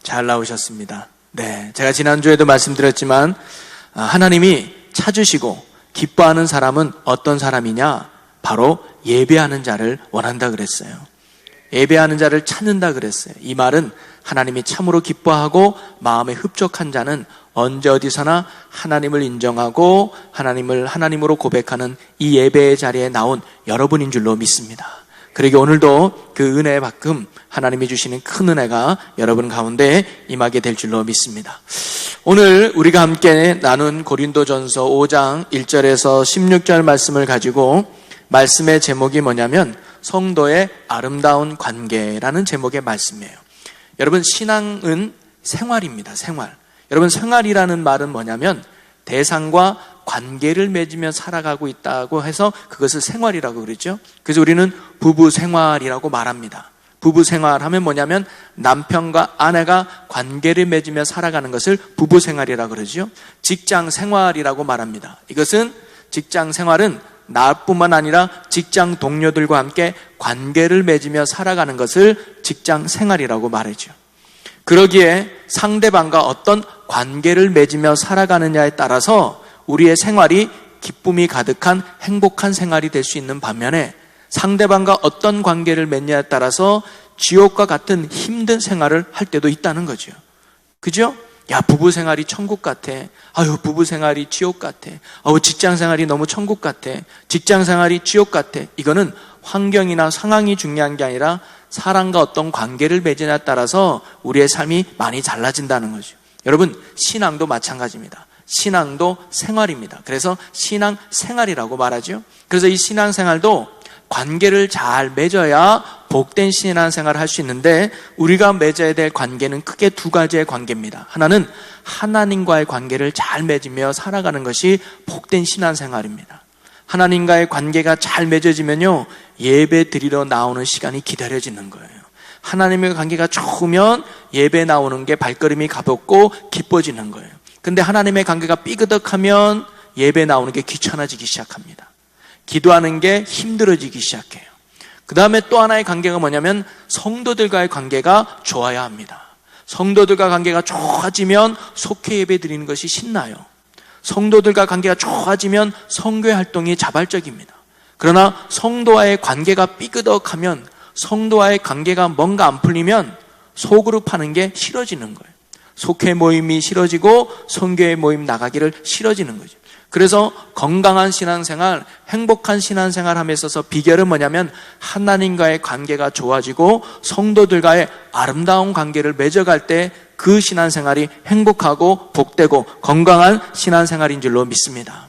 잘 나오셨습니다. 네, 제가 지난주에도 말씀드렸지만 하나님이 찾으시고 기뻐하는 사람은 어떤 사람이냐? 바로 예배하는 자를 원한다 그랬어요. 예배하는 자를 찾는다 그랬어요. 이 말은 하나님이 참으로 기뻐하고 마음에 흡족한 자는 언제 어디서나 하나님을 인정하고 하나님을 하나님으로 고백하는 이 예배의 자리에 나온 여러분인 줄로 믿습니다. 그러기 오늘도 그 은혜의 받금, 하나님이 주시는 큰 은혜가 여러분 가운데 임하게 될 줄로 믿습니다. 오늘 우리가 함께 나눈 고린도전서 5장 1절에서 16절 말씀을 가지고 말씀의 제목이 뭐냐면 성도의 아름다운 관계라는 제목의 말씀이에요. 여러분, 신앙은 생활입니다. 생활. 여러분, 생활이라는 말은 뭐냐면 대상과 관계를 맺으며 살아가고 있다고 해서 그것을 생활이라고 그러죠. 그래서 우리는 부부 생활이라고 말합니다. 부부 생활하면 뭐냐면 남편과 아내가 관계를 맺으며 살아가는 것을 부부 생활이라고 그러죠. 직장 생활이라고 말합니다. 이것은 직장 생활은 나뿐만 아니라 직장 동료들과 함께 관계를 맺으며 살아가는 것을 직장 생활이라고 말하죠. 그러기에 상대방과 어떤 관계를 맺으며 살아가느냐에 따라서 우리의 생활이 기쁨이 가득한 행복한 생활이 될 수 있는 반면에 상대방과 어떤 관계를 맺냐에 따라서 지옥과 같은 힘든 생활을 할 때도 있다는 거죠. 그죠? 야, 부부 생활이 천국 같아. 아유, 부부 생활이 지옥 같아. 직장 생활이 너무 천국 같아. 직장 생활이 지옥 같아. 이거는 환경이나 상황이 중요한 게 아니라 사람과 어떤 관계를 맺느냐에 따라서 우리의 삶이 많이 달라진다는 거죠. 여러분, 신앙도 마찬가지입니다. 신앙도 생활입니다. 그래서 신앙 생활이라고 말하죠. 그래서 이 신앙 생활도 관계를 잘 맺어야 복된 신앙생활을 할 수 있는데 우리가 맺어야 될 관계는 크게 두 가지의 관계입니다. 하나는 하나님과의 관계를 잘 맺으며 살아가는 것이 복된 신앙생활입니다. 하나님과의 관계가 잘 맺어지면요, 예배 드리러 나오는 시간이 기다려지는 거예요. 하나님의 관계가 좋으면 예배 나오는 게 발걸음이 가볍고 기뻐지는 거예요. 근데 하나님의 관계가 삐그덕하면 예배 나오는 게 귀찮아지기 시작합니다. 기도하는 게 힘들어지기 시작해요. 그 다음에 또 하나의 관계가 뭐냐면 성도들과의 관계가 좋아야 합니다. 성도들과 관계가 좋아지면 속회 예배 드리는 것이 신나요. 성도들과 관계가 좋아지면 선교회 활동이 자발적입니다. 그러나 성도와의 관계가 삐그덕하면, 성도와의 관계가 뭔가 안 풀리면 소그룹 하는 게 싫어지는 거예요. 속회 모임이 싫어지고 선교회 모임 나가기를 싫어지는 거죠. 그래서 건강한 신앙생활, 행복한 신앙생활 함에 있어서 비결은 뭐냐면 하나님과의 관계가 좋아지고 성도들과의 아름다운 관계를 맺어갈 때 그 신앙생활이 행복하고 복되고 건강한 신앙생활인 줄로 믿습니다.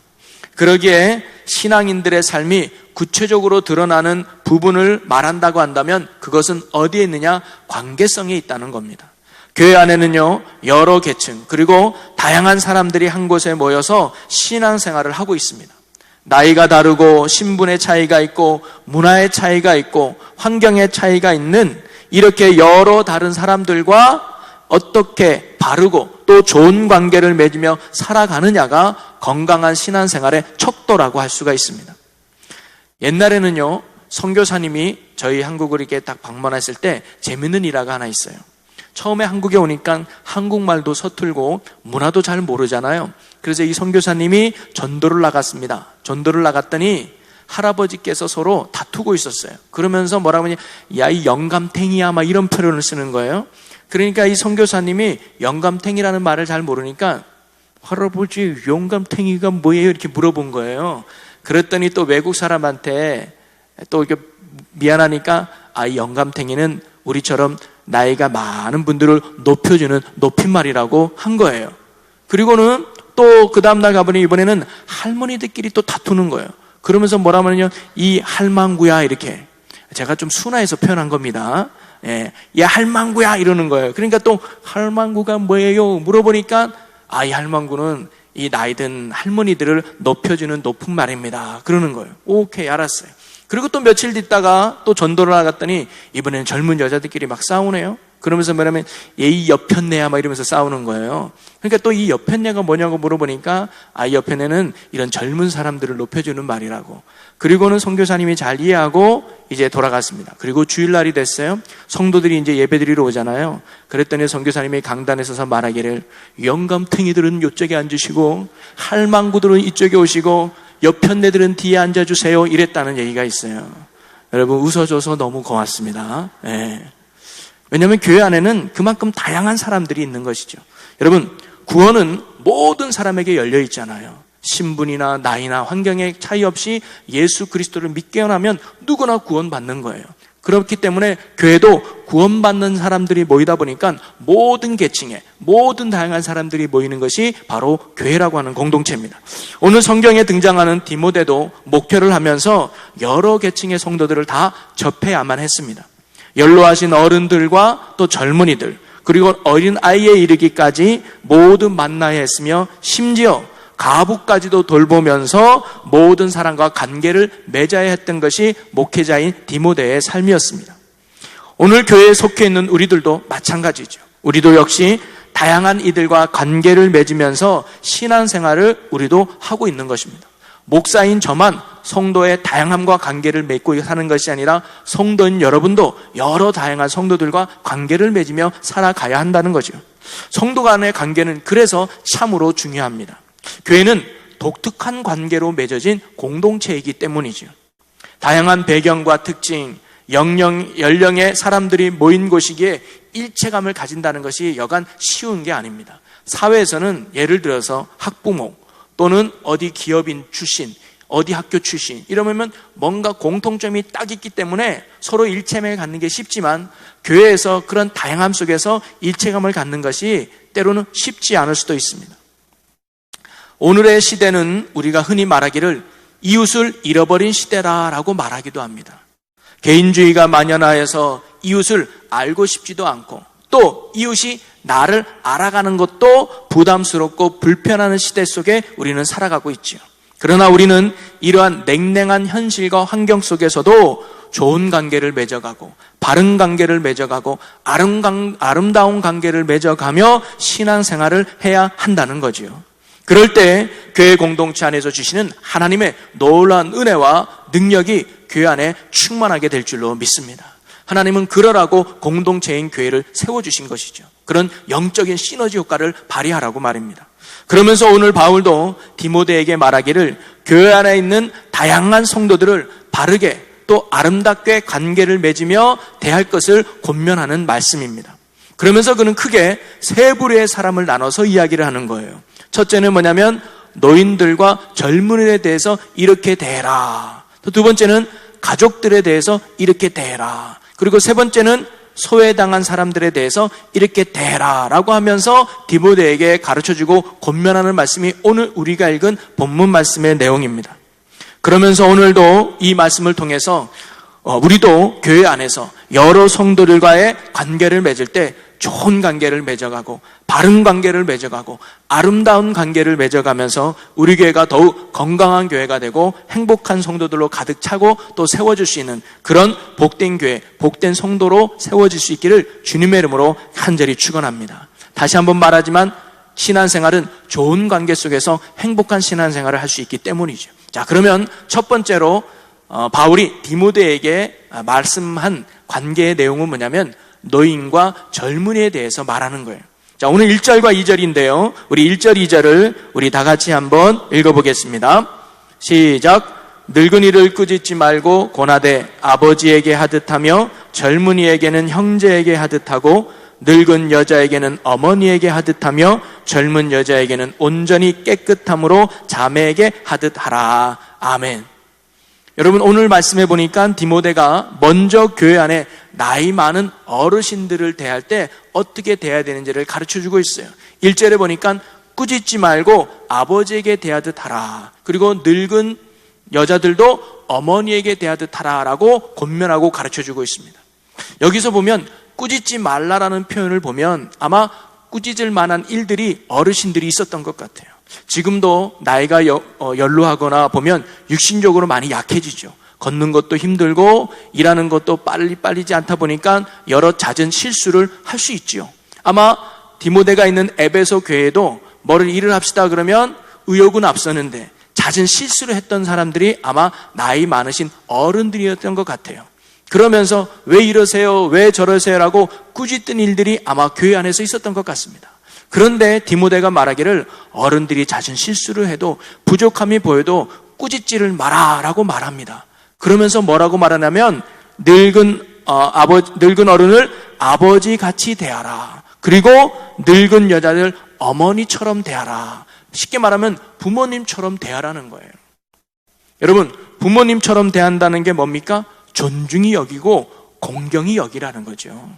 그러기에 신앙인들의 삶이 구체적으로 드러나는 부분을 말한다고 한다면 그것은 어디에 있느냐? 관계성에 있다는 겁니다. 교회 안에는요, 여러 계층 그리고 다양한 사람들이 한 곳에 모여서 신앙생활을 하고 있습니다. 나이가 다르고 신분의 차이가 있고 문화의 차이가 있고 환경의 차이가 있는 이렇게 여러 다른 사람들과 어떻게 바르고 또 좋은 관계를 맺으며 살아가느냐가 건강한 신앙생활의 척도라고 할 수가 있습니다. 옛날에는요, 선교사님이 저희 한국을 이렇게 딱 방문했을 때 재밌는 일화가 하나 있어요. 처음에 한국에 오니까 한국말도 서툴고 문화도 잘 모르잖아요. 그래서 이 선교사님이 전도를 나갔습니다. 전도를 나갔더니 할아버지께서 서로 다투고 있었어요. 그러면서 뭐라고 하냐, 야, 이 영감탱이야, 막 이런 표현을 쓰는 거예요. 그러니까 이 선교사님이 영감탱이라는 말을 잘 모르니까 할아버지, 영감탱이가 뭐예요? 이렇게 물어본 거예요. 그랬더니 또 외국 사람한테 또 이렇게 미안하니까 이 영감탱이는 우리처럼 나이가 많은 분들을 높여주는 높임말이라고 한 거예요. 그리고는 또 그 다음날 가보니 이번에는 할머니들끼리 또 다투는 거예요. 그러면서 뭐라고 하냐면 이 할망구야, 이렇게. 제가 좀 순화해서 표현한 겁니다. 야, 할망구야, 이러는 거예요. 그러니까 또 할망구가 뭐예요? 물어보니까 이 할망구는 이 나이든 할머니들을 높여주는 높은 말입니다. 그러는 거예요. 오케이, 알았어요. 그리고 또 며칠 있다가 또 전도를 나갔더니 이번에는 젊은 여자들끼리 막 싸우네요. 그러면서 뭐냐면 이 옆편내야 막 이러면서 싸우는 거예요. 그러니까 또 이 옆편내가 뭐냐고 물어보니까 이 옆편내는 이런 젊은 사람들을 높여주는 말이라고. 그리고는 선교사님이 잘 이해하고 이제 돌아갔습니다. 그리고 주일날이 됐어요. 성도들이 이제 예배드리러 오잖아요. 그랬더니 선교사님이 강단에 서서 말하기를 영감탱이들은 이쪽에 앉으시고 할망구들은 이쪽에 오시고 옆편내들은 뒤에 앉아주세요 이랬다는 얘기가 있어요. 여러분 웃어줘서 너무 고맙습니다. 네. 왜냐하면 교회 안에는 그만큼 다양한 사람들이 있는 것이죠. 여러분 구원은 모든 사람에게 열려 있잖아요. 신분이나 나이나 환경에 차이 없이 예수 그리스도를 믿게 나면 누구나 구원받는 거예요. 그렇기 때문에 교회도 구원받는 사람들이 모이다 보니까 모든 계층에 모든 다양한 사람들이 모이는 것이 바로 교회라고 하는 공동체입니다. 오늘 성경에 등장하는 디모데도 목회를 하면서 여러 계층의 성도들을 다 접해야만 했습니다. 연로하신 어른들과 또 젊은이들 그리고 어린 아이에 이르기까지 모두 만나야 했으며 심지어 가부까지도 돌보면서 모든 사람과 관계를 맺어야 했던 것이 목회자인 디모데의 삶이었습니다. 오늘 교회에 속해 있는 우리들도 마찬가지죠. 우리도 역시 다양한 이들과 관계를 맺으면서 신앙생활을 우리도 하고 있는 것입니다. 목사인 저만 성도의 다양함과 관계를 맺고 사는 것이 아니라 성도인 여러분도 여러 다양한 성도들과 관계를 맺으며 살아가야 한다는 거죠. 성도 간의 관계는 그래서 참으로 중요합니다. 교회는 독특한 관계로 맺어진 공동체이기 때문이죠. 다양한 배경과 특징, 연령의 사람들이 모인 곳이기에 일체감을 가진다는 것이 여간 쉬운 게 아닙니다. 사회에서는 예를 들어서 학부모 또는 어디 기업인 출신, 어디 학교 출신 이러면 뭔가 공통점이 딱 있기 때문에 서로 일체감을 갖는 게 쉽지만 교회에서 그런 다양함 속에서 일체감을 갖는 것이 때로는 쉽지 않을 수도 있습니다. 오늘의 시대는 우리가 흔히 말하기를 이웃을 잃어버린 시대라고 말하기도 합니다. 개인주의가 만연하여서 이웃을 알고 싶지도 않고 또 이웃이 나를 알아가는 것도 부담스럽고 불편한 시대 속에 우리는 살아가고 있죠. 그러나 우리는 이러한 냉랭한 현실과 환경 속에서도 좋은 관계를 맺어가고 바른 관계를 맺어가고 아름다운 관계를 맺어가며 신앙생활을 해야 한다는 거지요. 그럴 때 교회 공동체 안에서 주시는 하나님의 놀라운 은혜와 능력이 교회 안에 충만하게 될 줄로 믿습니다. 하나님은 그러라고 공동체인 교회를 세워주신 것이죠. 그런 영적인 시너지 효과를 발휘하라고 말입니다. 그러면서 오늘 바울도 디모데에게 말하기를 교회 안에 있는 다양한 성도들을 바르게 또 아름답게 관계를 맺으며 대할 것을 권면하는 말씀입니다. 그러면서 그는 크게 세 부류의 사람을 나눠서 이야기를 하는 거예요. 첫째는 뭐냐면 노인들과 젊은이에 대해서 이렇게 대해라. 또 두 번째는 가족들에 대해서 이렇게 대해라. 그리고 세 번째는 소외당한 사람들에 대해서 이렇게 대해라라고 하면서 디모데에게 가르쳐주고 권면하는 말씀이 오늘 우리가 읽은 본문 말씀의 내용입니다. 그러면서 오늘도 이 말씀을 통해서 우리도 교회 안에서 여러 성도들과의 관계를 맺을 때 좋은 관계를 맺어가고 바른 관계를 맺어가고 아름다운 관계를 맺어가면서 우리 교회가 더욱 건강한 교회가 되고 행복한 성도들로 가득 차고 또 세워질 수 있는 그런 복된 교회, 복된 성도로 세워질 수 있기를 주님의 이름으로 간절히 축원합니다. 다시 한번 말하지만 신앙생활은 좋은 관계 속에서 행복한 신앙생활을 할 수 있기 때문이죠. 자, 그러면 첫 번째로 바울이 디모데에게 말씀한 관계의 내용은 뭐냐면 노인과 젊은이에 대해서 말하는 거예요. 자, 오늘 1절과 2절인데요. 우리 1절, 2절을 우리 다 같이 한번 읽어보겠습니다. 시작. 늙은이를 꾸짖지 말고 고나되 아버지에게 하듯하며 젊은이에게는 형제에게 하듯하고 늙은 여자에게는 어머니에게 하듯하며 젊은 여자에게는 온전히 깨끗함으로 자매에게 하듯하라. 아멘. 여러분 오늘 말씀해 보니까 디모데가 먼저 교회 안에 나이 많은 어르신들을 대할 때 어떻게 대해야 되는지를 가르쳐주고 있어요. 1절에 보니까 꾸짖지 말고 아버지에게 대하듯 하라. 그리고 늙은 여자들도 어머니에게 대하듯 하라라고 권면하고 가르쳐주고 있습니다. 여기서 보면 꾸짖지 말라라는 표현을 보면 아마 꾸짖을 만한 일들이 어르신들이 있었던 것 같아요. 지금도 나이가 연로하거나 보면 육신적으로 많이 약해지죠. 걷는 것도 힘들고 일하는 것도 빨리지 않다 보니까 여러 잦은 실수를 할 수 있지요. 아마 디모데가 있는 에베소 교회도 뭐를 일을 합시다 그러면 의욕은 앞서는데 잦은 실수를 했던 사람들이 아마 나이 많으신 어른들이었던 것 같아요. 그러면서 왜 이러세요? 왜 저러세요? 라고 꾸짖던 일들이 아마 교회 안에서 있었던 것 같습니다. 그런데 디모데가 말하기를 어른들이 잦은 실수를 해도 부족함이 보여도 꾸짖지를 마라 라고 말합니다. 그러면서 뭐라고 말하냐면 늙은 어른을 아버지같이 대하라. 그리고 늙은 여자들 어머니처럼 대하라. 쉽게 말하면 부모님처럼 대하라는 거예요. 여러분, 부모님처럼 대한다는 게 뭡니까? 존중이 여기고 공경이 여기라는 거죠.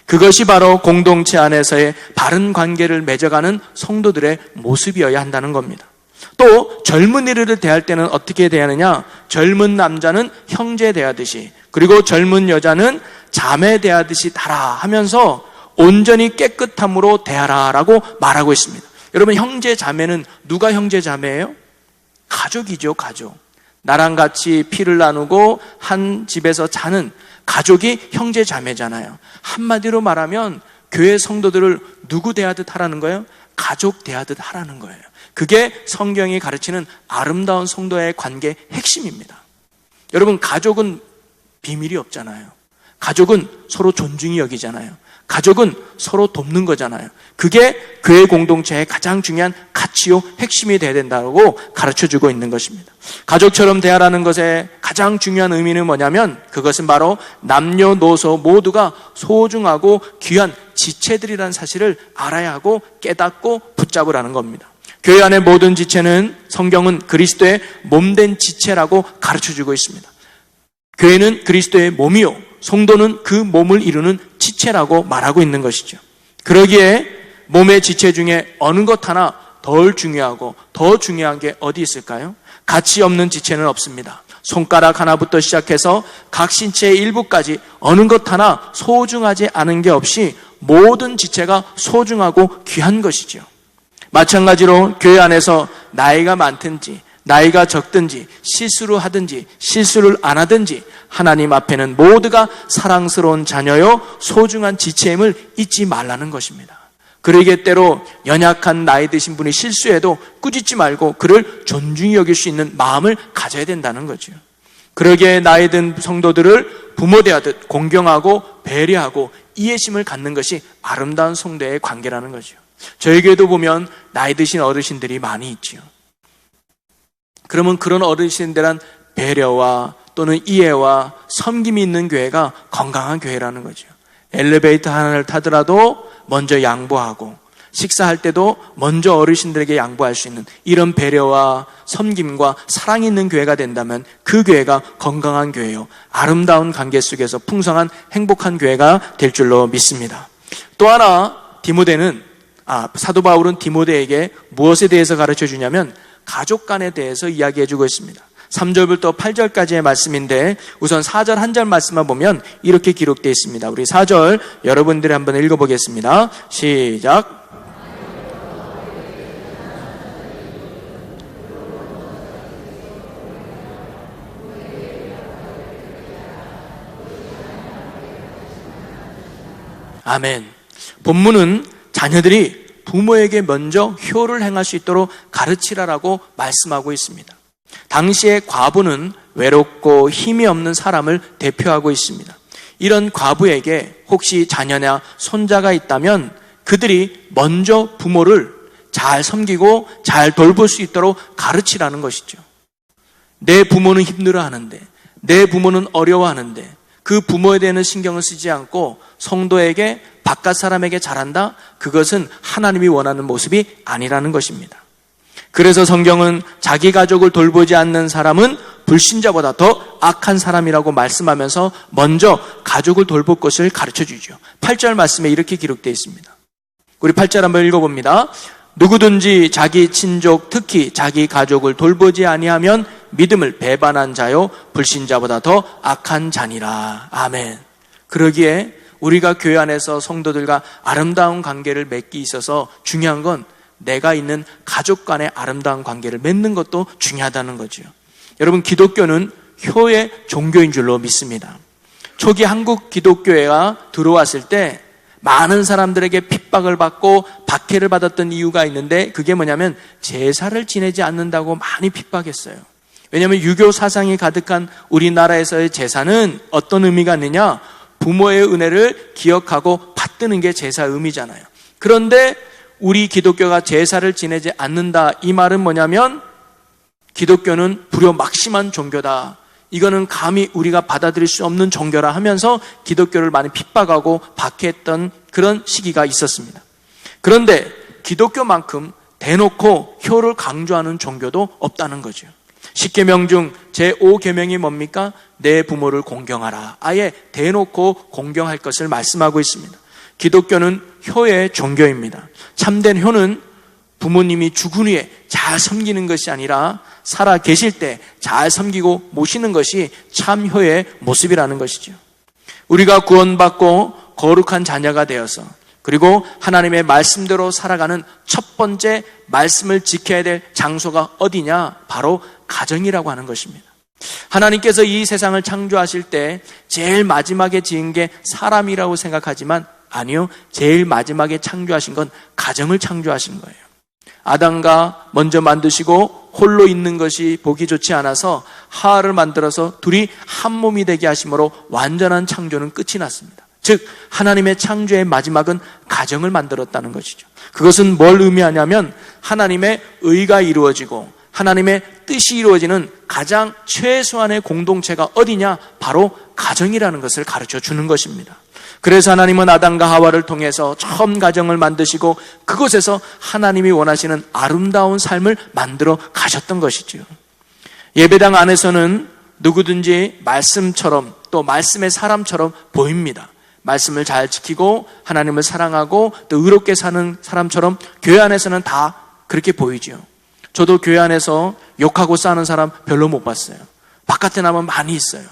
그것이 바로 공동체 안에서의 바른 관계를 맺어가는 성도들의 모습이어야 한다는 겁니다. 또 젊은이를 대할 때는 어떻게 대하느냐? 젊은 남자는 형제 대하듯이, 그리고 젊은 여자는 자매 대하듯이 다라 하면서 온전히 깨끗함으로 대하라라고 말하고 있습니다. 여러분, 형제 자매는 누가 형제 자매예요? 가족이죠, 가족. 나랑 같이 피를 나누고 한 집에서 자는 가족이 형제 자매잖아요. 한마디로 말하면 교회 성도들을 누구 대하듯 하라는 거예요? 가족 대하듯 하라는 거예요. 그게 성경이 가르치는 아름다운 성도의 관계의 핵심입니다. 여러분, 가족은 비밀이 없잖아요. 가족은 서로 존중이 여기잖아요. 가족은 서로 돕는 거잖아요. 그게 교회 공동체의 가장 중요한 가치요 핵심이 되어야 된다고 가르쳐주고 있는 것입니다. 가족처럼 대하라는 것의 가장 중요한 의미는 뭐냐면 그것은 바로 남녀노소 모두가 소중하고 귀한 지체들이라는 사실을 알아야 하고 깨닫고 붙잡으라는 겁니다. 교회 안의 모든 지체는 성경은 그리스도의 몸된 지체라고 가르쳐주고 있습니다. 교회는 그리스도의 몸이요, 성도는 그 몸을 이루는 지체라고 말하고 있는 것이죠. 그러기에 몸의 지체 중에 어느 것 하나 덜 중요하고 더 중요한 게 어디 있을까요? 가치 없는 지체는 없습니다. 손가락 하나부터 시작해서 각 신체의 일부까지 어느 것 하나 소중하지 않은 게 없이 모든 지체가 소중하고 귀한 것이죠. 마찬가지로 교회 안에서 나이가 많든지 나이가 적든지 실수를 하든지 실수를 안 하든지 하나님 앞에는 모두가 사랑스러운 자녀요 소중한 지체임을 잊지 말라는 것입니다. 그러기에 때로 연약한 나이 드신 분이 실수해도 꾸짖지 말고 그를 존중히 여길 수 있는 마음을 가져야 된다는 거죠. 그러기에 나이 든 성도들을 부모 대하듯 공경하고 배려하고 이해심을 갖는 것이 아름다운 성도의 관계라는 거죠. 저희 교회도 보면 나이 드신 어르신들이 많이 있지요. 그러면 그런 어르신들한 배려와 또는 이해와 섬김이 있는 교회가 건강한 교회라는 거죠. 엘리베이터 하나를 타더라도 먼저 양보하고 식사할 때도 먼저 어르신들에게 양보할 수 있는 이런 배려와 섬김과 사랑이 있는 교회가 된다면 그 교회가 건강한 교회요, 아름다운 관계 속에서 풍성한 행복한 교회가 될 줄로 믿습니다. 또 하나 사도 바울은 디모데에게 무엇에 대해서 가르쳐 주냐면 가족 간에 대해서 이야기해 주고 있습니다. 3절부터 8절까지의 말씀인데 우선 4절 한 절 말씀만 보면 이렇게 기록되어 있습니다. 우리 4절 여러분들이 한번 읽어보겠습니다. 시작. 아멘. 본문은 자녀들이 부모에게 먼저 효를 행할 수 있도록 가르치라라고 말씀하고 있습니다. 당시의 과부는 외롭고 힘이 없는 사람을 대표하고 있습니다. 이런 과부에게 혹시 자녀나 손자가 있다면 그들이 먼저 부모를 잘 섬기고 잘 돌볼 수 있도록 가르치라는 것이죠. 내 부모는 힘들어하는데, 내 부모는 어려워하는데 그 부모에 대한 신경을 쓰지 않고 성도에게 바깥 사람에게 잘한다? 그것은 하나님이 원하는 모습이 아니라는 것입니다. 그래서 성경은 자기 가족을 돌보지 않는 사람은 불신자보다 더 악한 사람이라고 말씀하면서 먼저 가족을 돌볼 것을 가르쳐주죠. 8절 말씀에 이렇게 기록되어 있습니다. 우리 8절 한번 읽어봅니다. 누구든지 자기 친족 특히 자기 가족을 돌보지 아니하면 믿음을 배반한 자요 불신자보다 더 악한 자니라. 아멘. 그러기에 우리가 교회 안에서 성도들과 아름다운 관계를 맺기 있어서 중요한 건 내가 있는 가족 간의 아름다운 관계를 맺는 것도 중요하다는 거죠. 여러분, 기독교는 효의 종교인 줄로 믿습니다. 초기 한국 기독교회가 들어왔을 때 많은 사람들에게 핍박을 받고 박해를 받았던 이유가 있는데, 그게 뭐냐면 제사를 지내지 않는다고 많이 핍박했어요. 왜냐하면 유교 사상이 가득한 우리나라에서의 제사는 어떤 의미가 있느냐? 부모의 은혜를 기억하고 받드는 게 제사의 의미잖아요. 그런데 우리 기독교가 제사를 지내지 않는다, 이 말은 뭐냐면 기독교는 불효막심한 종교다, 이거는 감히 우리가 받아들일 수 없는 종교라 하면서 기독교를 많이 핍박하고 박해했던 그런 시기가 있었습니다. 그런데 기독교만큼 대놓고 효를 강조하는 종교도 없다는 거죠. 10계명 중 제5계명이 뭡니까? 내 부모를 공경하라. 아예 대놓고 공경할 것을 말씀하고 있습니다. 기독교는 효의 종교입니다. 참된 효는 부모님이 죽은 후에 잘 섬기는 것이 아니라 살아 계실 때 잘 섬기고 모시는 것이 참 효의 모습이라는 것이죠. 우리가 구원받고 거룩한 자녀가 되어서 그리고 하나님의 말씀대로 살아가는 첫 번째 말씀을 지켜야 될 장소가 어디냐? 바로 가정이라고 하는 것입니다. 하나님께서 이 세상을 창조하실 때 제일 마지막에 지은 게 사람이라고 생각하지만 아니요, 제일 마지막에 창조하신 건 가정을 창조하신 거예요. 아담과 먼저 만드시고 홀로 있는 것이 보기 좋지 않아서 하와를 만들어서 둘이 한 몸이 되게 하심으로 완전한 창조는 끝이 났습니다. 즉 하나님의 창조의 마지막은 가정을 만들었다는 것이죠. 그것은 뭘 의미하냐면 하나님의 의가 이루어지고 하나님의 뜻이 이루어지는 가장 최소한의 공동체가 어디냐? 바로 가정이라는 것을 가르쳐 주는 것입니다. 그래서 하나님은 아담과 하와를 통해서 처음 가정을 만드시고 그곳에서 하나님이 원하시는 아름다운 삶을 만들어 가셨던 것이죠. 예배당 안에서는 누구든지 말씀처럼 또 말씀의 사람처럼 보입니다. 말씀을 잘 지키고 하나님을 사랑하고 또 의롭게 사는 사람처럼 교회 안에서는 다 그렇게 보이죠. 저도 교회 안에서 욕하고 싸는 사람 별로 못 봤어요. 바깥에 나면 많이 있어요.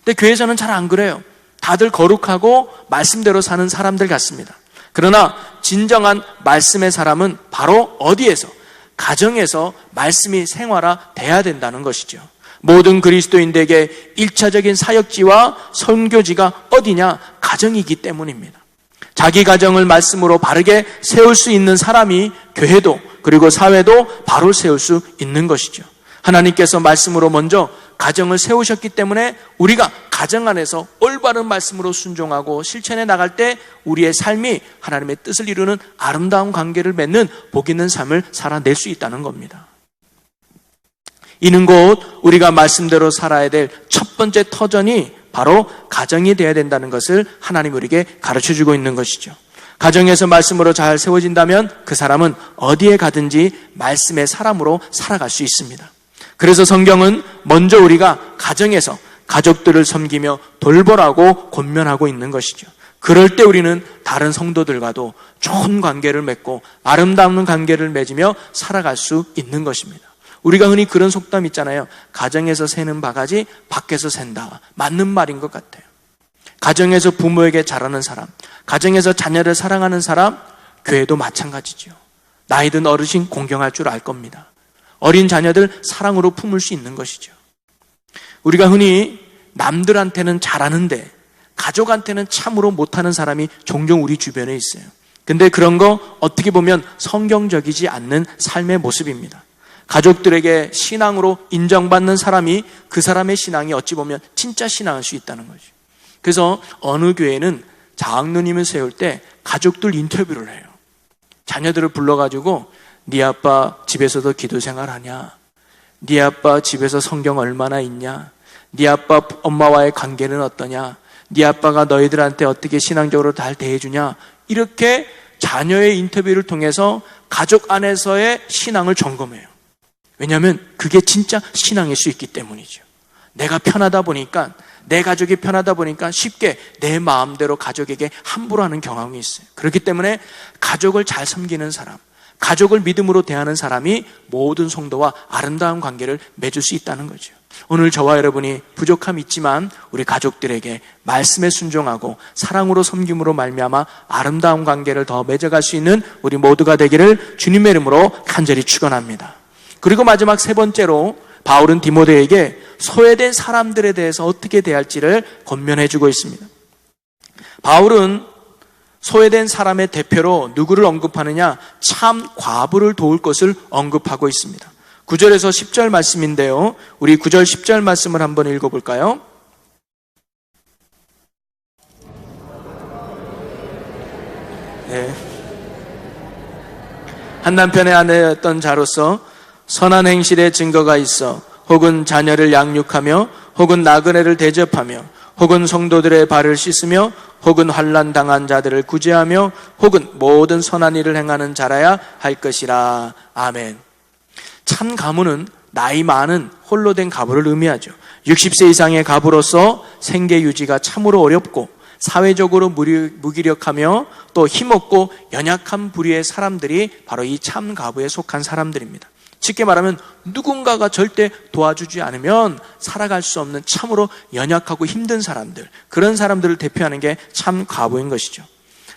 근데 교회에서는 잘 안 그래요. 다들 거룩하고 말씀대로 사는 사람들 같습니다. 그러나 진정한 말씀의 사람은 바로 어디에서? 가정에서 말씀이 생활화돼야 된다는 것이죠. 모든 그리스도인들에게 1차적인 사역지와 선교지가 어디냐? 가정이기 때문입니다. 자기 가정을 말씀으로 바르게 세울 수 있는 사람이 교회도 그리고 사회도 바로 세울 수 있는 것이죠. 하나님께서 말씀으로 먼저 가정을 세우셨기 때문에 우리가 가정 안에서 올바른 말씀으로 순종하고 실천해 나갈 때 우리의 삶이 하나님의 뜻을 이루는 아름다운 관계를 맺는 복 있는 삶을 살아낼 수 있다는 겁니다. 이는 곧 우리가 말씀대로 살아야 될 첫 번째 터전이 바로 가정이 되어야 된다는 것을 하나님 우리에게 가르쳐주고 있는 것이죠. 가정에서 말씀으로 잘 세워진다면 그 사람은 어디에 가든지 말씀의 사람으로 살아갈 수 있습니다. 그래서 성경은 먼저 우리가 가정에서 가족들을 섬기며 돌보라고 권면하고 있는 것이죠. 그럴 때 우리는 다른 성도들과도 좋은 관계를 맺고 아름다운 관계를 맺으며 살아갈 수 있는 것입니다. 우리가 흔히 그런 속담 있잖아요. 가정에서 새는 바가지 밖에서 샌다. 맞는 말인 것 같아요. 가정에서 부모에게 잘하는 사람, 가정에서 자녀를 사랑하는 사람, 교회도 마찬가지죠. 나이든 어르신 공경할 줄 알 겁니다. 어린 자녀들 사랑으로 품을 수 있는 것이죠. 우리가 흔히 남들한테는 잘하는데 가족한테는 참으로 못하는 사람이 종종 우리 주변에 있어요. 근데 그런 거 어떻게 보면 성경적이지 않는 삶의 모습입니다. 가족들에게 신앙으로 인정받는 사람이 그 사람의 신앙이 어찌 보면 진짜 신앙일 수 있다는 거죠. 그래서 어느 교회는 장로님을 세울 때 가족들 인터뷰를 해요. 자녀들을 불러가지고 네 아빠 집에서도 기도 생활하냐? 네 아빠 집에서 성경 얼마나 있냐? 네 아빠 엄마와의 관계는 어떠냐? 네 아빠가 너희들한테 어떻게 신앙적으로 잘 대해주냐? 이렇게 자녀의 인터뷰를 통해서 가족 안에서의 신앙을 점검해요. 왜냐하면 그게 진짜 신앙일 수 있기 때문이죠. 내가 편하다 보니까, 내 가족이 편하다 보니까 쉽게 내 마음대로 가족에게 함부로 하는 경향이 있어요. 그렇기 때문에 가족을 잘 섬기는 사람, 가족을 믿음으로 대하는 사람이 모든 성도와 아름다운 관계를 맺을 수 있다는 거죠. 오늘 저와 여러분이 부족함이 있지만 우리 가족들에게 말씀에 순종하고 사랑으로 섬김으로 말미암아 아름다운 관계를 더 맺어갈 수 있는 우리 모두가 되기를 주님의 이름으로 간절히 축원합니다. 그리고 마지막 세 번째로 바울은 디모데에게 소외된 사람들에 대해서 어떻게 대할지를 권면해 주고 있습니다. 바울은 소외된 사람의 대표로 누구를 언급하느냐? 참 과부를 도울 것을 언급하고 있습니다. 9절에서 10절 말씀인데요. 우리 9절 10절 말씀을 한번 읽어볼까요? 네. 한 남편의 아내였던 자로서 선한 행실의 증거가 있어 혹은 자녀를 양육하며 혹은 나그네를 대접하며 혹은 성도들의 발을 씻으며 혹은 환난 당한 자들을 구제하며 혹은 모든 선한 일을 행하는 자라야 할 것이라. 아멘. 참 가문은 나이 많은 홀로 된 가부를 의미하죠. 60세 이상의 가부로서 생계 유지가 참으로 어렵고 사회적으로 무기력하며 또 힘없고 연약한 부류의 사람들이 바로 이 참 가부에 속한 사람들입니다. 쉽게 말하면 누군가가 절대 도와주지 않으면 살아갈 수 없는 참으로 연약하고 힘든 사람들, 그런 사람들을 대표하는 게 참 가부인 것이죠.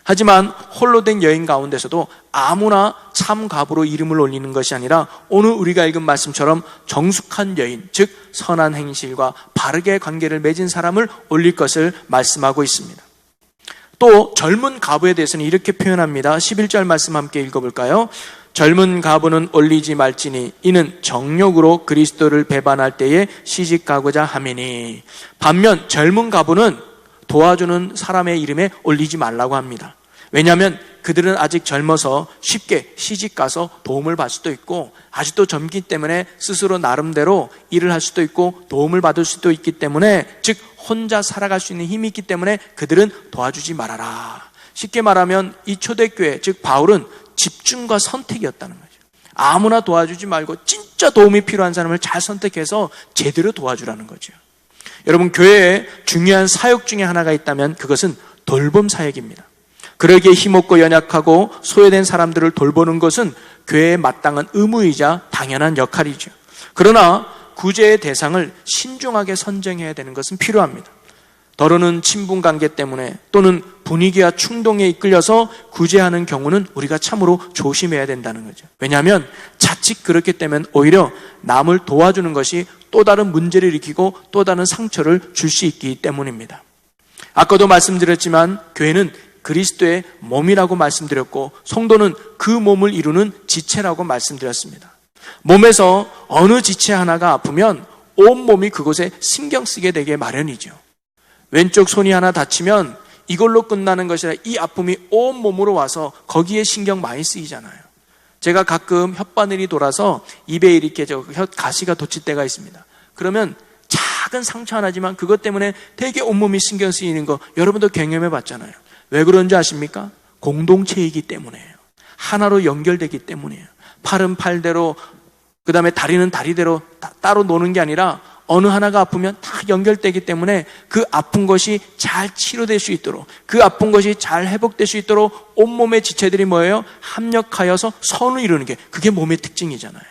하지만 홀로 된 여인 가운데서도 아무나 참 가부로 이름을 올리는 것이 아니라 오늘 우리가 읽은 말씀처럼 정숙한 여인, 즉 선한 행실과 바르게 관계를 맺은 사람을 올릴 것을 말씀하고 있습니다. 또 젊은 가부에 대해서는 이렇게 표현합니다. 11절 말씀 함께 읽어볼까요? 젊은 가부는 올리지 말지니 이는 정욕으로 그리스도를 배반할 때에 시집가고자 함이니. 반면 젊은 가부는 도와주는 사람의 이름에 올리지 말라고 합니다. 왜냐하면 그들은 아직 젊어서 쉽게 시집가서 도움을 받을 수도 있고 아직도 젊기 때문에 스스로 나름대로 일을 할 수도 있고 도움을 받을 수도 있기 때문에, 즉 혼자 살아갈 수 있는 힘이 있기 때문에 그들은 도와주지 말아라. 쉽게 말하면 이 초대교회, 즉 바울은 집중과 선택이었다는 거죠. 아무나 도와주지 말고 진짜 도움이 필요한 사람을 잘 선택해서 제대로 도와주라는 거죠. 여러분, 교회에 중요한 사역 중에 하나가 있다면 그것은 돌봄 사역입니다. 그러기에 힘없고 연약하고 소외된 사람들을 돌보는 것은 교회에 마땅한 의무이자 당연한 역할이죠. 그러나 구제의 대상을 신중하게 선정해야 되는 것은 필요합니다. 더러는 친분 관계 때문에 또는 분위기와 충동에 이끌려서 구제하는 경우는 우리가 참으로 조심해야 된다는 거죠. 왜냐하면 자칫 그렇게 되면 오히려 남을 도와주는 것이 또 다른 문제를 일으키고 또 다른 상처를 줄 수 있기 때문입니다. 아까도 말씀드렸지만 교회는 그리스도의 몸이라고 말씀드렸고 성도는 그 몸을 이루는 지체라고 말씀드렸습니다. 몸에서 어느 지체 하나가 아프면 온 몸이 그곳에 신경 쓰게 되게 마련이죠. 왼쪽 손이 하나 다치면 이걸로 끝나는 것이 아니라 이 아픔이 온 몸으로 와서 거기에 신경 많이 쓰이잖아요. 제가 가끔 혓바늘이 돌아서 입에 이렇게 가시가 돋칠 때가 있습니다. 그러면 작은 상처 하나지만 그것 때문에 되게 온몸이 신경 쓰이는 거 여러분도 경험해 봤잖아요. 왜 그런지 아십니까? 공동체이기 때문이에요. 하나로 연결되기 때문이에요. 팔은 팔대로, 그 다음에 다리는 다리대로 따로 노는 게 아니라 어느 하나가 아프면 다 연결되기 때문에 그 아픈 것이 잘 치료될 수 있도록, 그 아픈 것이 잘 회복될 수 있도록 온몸의 지체들이 뭐예요? 합력하여서 선을 이루는 게, 그게 몸의 특징이잖아요.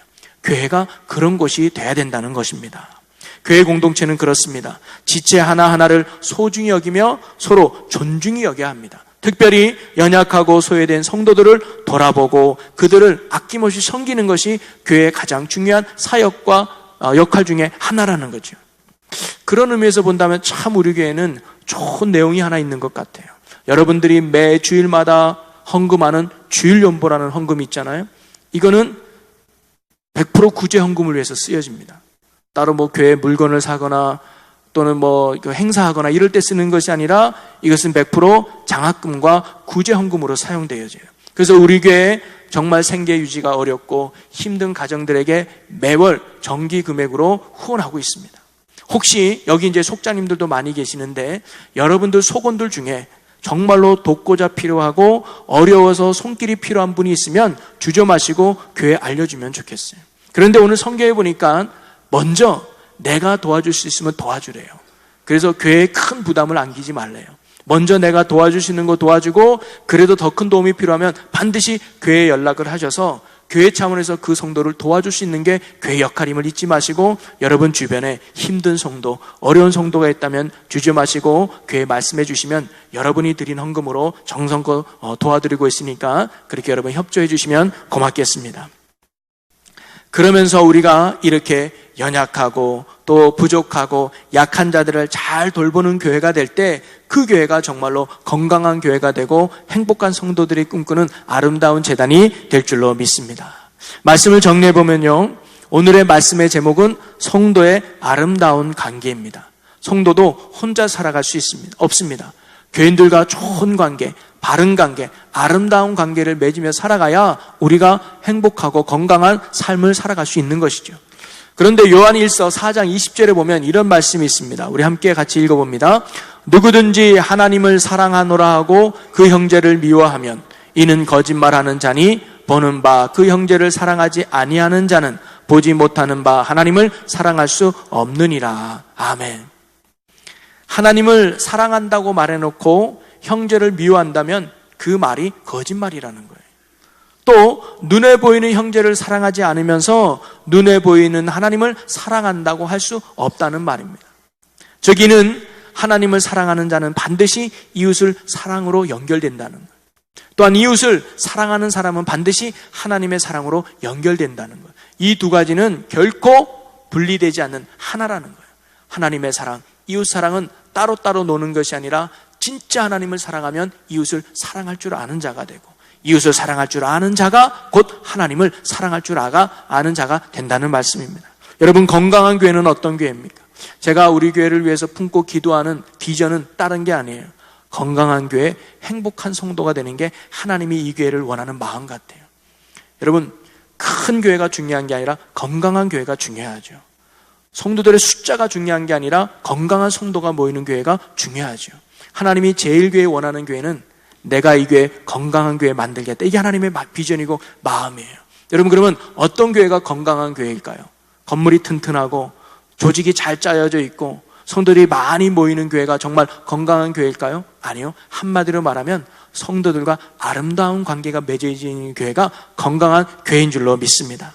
교회가 그런 곳이 돼야 된다는 것입니다. 교회 공동체는 그렇습니다. 지체 하나하나를 소중히 여기며 서로 존중히 여겨야 합니다. 특별히 연약하고 소외된 성도들을 돌아보고 그들을 아낌없이 섬기는 것이 교회의 가장 중요한 사역과 역할 중에 하나라는 거죠. 그런 의미에서 본다면 참 우리 교회는 좋은 내용이 하나 있는 것 같아요. 여러분들이 매 주일마다 헌금하는 주일연보라는 헌금이 있잖아요. 이거는 100% 구제 헌금을 위해서 쓰여집니다. 따로 뭐 교회 물건을 사거나 또는 뭐 행사하거나 이럴 때 쓰는 것이 아니라 이것은 100% 장학금과 구제 헌금으로 사용되어져요. 그래서 우리 교회에 정말 생계 유지가 어렵고 힘든 가정들에게 매월 정기 금액으로 후원하고 있습니다. 혹시 여기 이제 속자님들도 많이 계시는데 여러분들 속원들 중에 정말로 돕고자 필요하고 어려워서 손길이 필요한 분이 있으면 주저 마시고 교회에 알려주면 좋겠어요. 그런데 오늘 성경에 보니까 먼저 내가 도와줄 수 있으면 도와주래요. 그래서 교회에 큰 부담을 안기지 말래요. 먼저 내가 도와줄 수 있는 거 도와주고 그래도 더 큰 도움이 필요하면 반드시 교회에 연락을 하셔서 교회 차원에서 그 성도를 도와줄 수 있는 게 교회 역할임을 잊지 마시고 여러분 주변에 힘든 성도, 어려운 성도가 있다면 주저 마시고 교회에 말씀해 주시면 여러분이 드린 헌금으로 정성껏 도와드리고 있으니까 그렇게 여러분 협조해 주시면 고맙겠습니다. 그러면서 우리가 이렇게 연약하고 또 또 부족하고 약한 자들을 잘 돌보는 교회가 될 때 그 교회가 정말로 건강한 교회가 되고 행복한 성도들이 꿈꾸는 아름다운 재단이 될 줄로 믿습니다. 말씀을 정리해 보면요, 오늘의 말씀의 제목은 성도의 아름다운 관계입니다. 성도도 혼자 살아갈 수 없습니다. 교인들과 좋은 관계, 바른 관계, 아름다운 관계를 맺으며 살아가야 우리가 행복하고 건강한 삶을 살아갈 수 있는 것이죠. 그런데 요한 1서 4장 20절에 보면 이런 말씀이 있습니다. 우리 함께 같이 읽어봅니다. 누구든지 하나님을 사랑하노라 하고 그 형제를 미워하면 이는 거짓말하는 자니 보는 바 그 형제를 사랑하지 아니하는 자는 보지 못하는 바 하나님을 사랑할 수 없느니라. 아멘. 하나님을 사랑한다고 말해놓고 형제를 미워한다면 그 말이 거짓말이라는 거예요. 또 눈에 보이는 형제를 사랑하지 않으면서 눈에 보이는 하나님을 사랑한다고 할 수 없다는 말입니다. 저기는 하나님을 사랑하는 자는 반드시 이웃을 사랑으로 연결된다는 거예요. 또한 이웃을 사랑하는 사람은 반드시 하나님의 사랑으로 연결된다는 거예요. 이 두 가지는 결코 분리되지 않는 하나라는 거예요. 하나님의 사랑, 이웃 사랑은 따로따로 노는 것이 아니라 진짜 하나님을 사랑하면 이웃을 사랑할 줄 아는 자가 되고, 이웃을 사랑할 줄 아는 자가 곧 하나님을 사랑할 줄 아는 자가 된다는 말씀입니다. 여러분, 건강한 교회는 어떤 교회입니까? 제가 우리 교회를 위해서 품고 기도하는 비전은 다른 게 아니에요. 건강한 교회, 행복한 성도가 되는 게 하나님이 이 교회를 원하는 마음 같아요. 여러분, 큰 교회가 중요한 게 아니라 건강한 교회가 중요하죠. 성도들의 숫자가 중요한 게 아니라 건강한 성도가 모이는 교회가 중요하죠. 하나님이 제일 교회 원하는 교회는 내가 이 교회 건강한 교회 만들겠다. 이게 하나님의 비전이고 마음이에요. 여러분, 그러면 어떤 교회가 건강한 교회일까요? 건물이 튼튼하고 조직이 잘 짜여져 있고 성도들이 많이 모이는 교회가 정말 건강한 교회일까요? 아니요. 한마디로 말하면 성도들과 아름다운 관계가 맺어지는 교회가 건강한 교회인 줄로 믿습니다.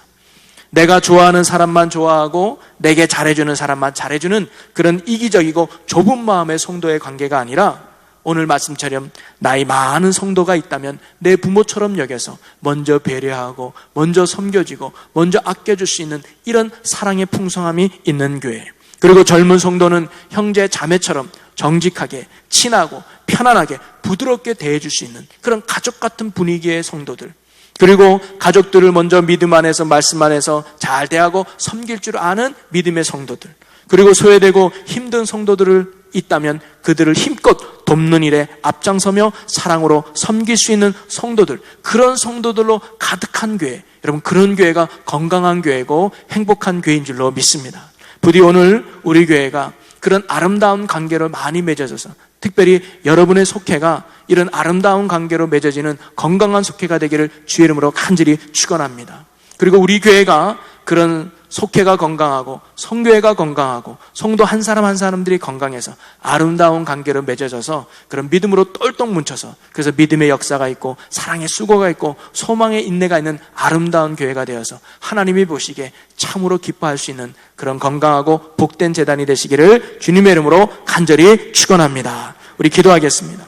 내가 좋아하는 사람만 좋아하고 내게 잘해주는 사람만 잘해주는 그런 이기적이고 좁은 마음의 성도의 관계가 아니라 오늘 말씀처럼 나이 많은 성도가 있다면 내 부모처럼 여겨서 먼저 배려하고 먼저 섬겨주고 먼저 아껴줄 수 있는 이런 사랑의 풍성함이 있는 교회. 그리고 젊은 성도는 형제 자매처럼 정직하게 친하고 편안하게 부드럽게 대해줄 수 있는 그런 가족 같은 분위기의 성도들. 그리고 가족들을 먼저 믿음 안에서 말씀 안에서 잘 대하고 섬길 줄 아는 믿음의 성도들. 그리고 소외되고 힘든 성도들을 있다면 그들을 힘껏 돕는 일에 앞장서며 사랑으로 섬길 수 있는 성도들, 그런 성도들로 가득한 교회, 여러분, 그런 교회가 건강한 교회고 행복한 교회인 줄로 믿습니다. 부디 오늘 우리 교회가 그런 아름다운 관계로 많이 맺어져서 특별히 여러분의 속회가 이런 아름다운 관계로 맺어지는 건강한 속회가 되기를 주의 이름으로 간절히 축원합니다. 그리고 우리 교회가 그런 속회가 건강하고 성교회가 건강하고 성도 한 사람 한 사람들이 건강해서 아름다운 관계로 맺어져서 그런 믿음으로 똘똘 뭉쳐서 그래서 믿음의 역사가 있고 사랑의 수고가 있고 소망의 인내가 있는 아름다운 교회가 되어서 하나님이 보시기에 참으로 기뻐할 수 있는 그런 건강하고 복된 재단이 되시기를 주님의 이름으로 간절히 축원합니다. 우리 기도하겠습니다.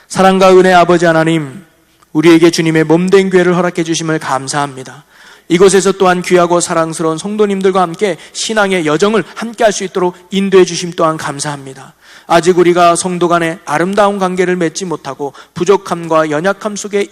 사랑과 은혜 아버지 하나님, 우리에게 주님의 몸된 교회를 허락해 주심을 감사합니다. 이곳에서 또한 귀하고 사랑스러운 성도님들과 함께 신앙의 여정을 함께 할 수 있도록 인도해 주심 또한 감사합니다. 아직 우리가 성도 간에 아름다운 관계를 맺지 못하고 부족함과 연약함 속에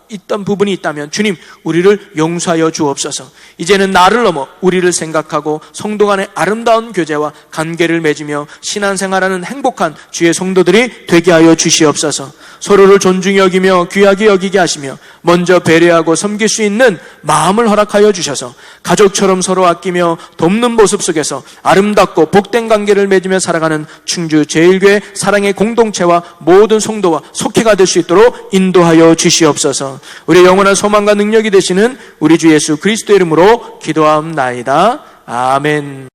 있던 부분이 있다면 주님, 우리를 용서하여 주옵소서. 이제는 나를 넘어 우리를 생각하고 성도 간의 아름다운 교제와 관계를 맺으며 신앙생활하는 행복한 주의 성도들이 되게 하여 주시옵소서. 서로를 존중히 여기며 귀하게 여기게 하시며 먼저 배려하고 섬길 수 있는 마음을 허락하여 주셔서 가족처럼 서로 아끼며 돕는 모습 속에서 아름답고 복된 관계를 맺으며 살아가는 충주 제일교회 사랑의 공동체와 모든 성도와 속회가 될 수 있도록 인도하여 주시옵소서. 우리의 영원한 소망과 능력이 되시는 우리 주 예수 그리스도의 이름으로 기도하옵나이다. 아멘.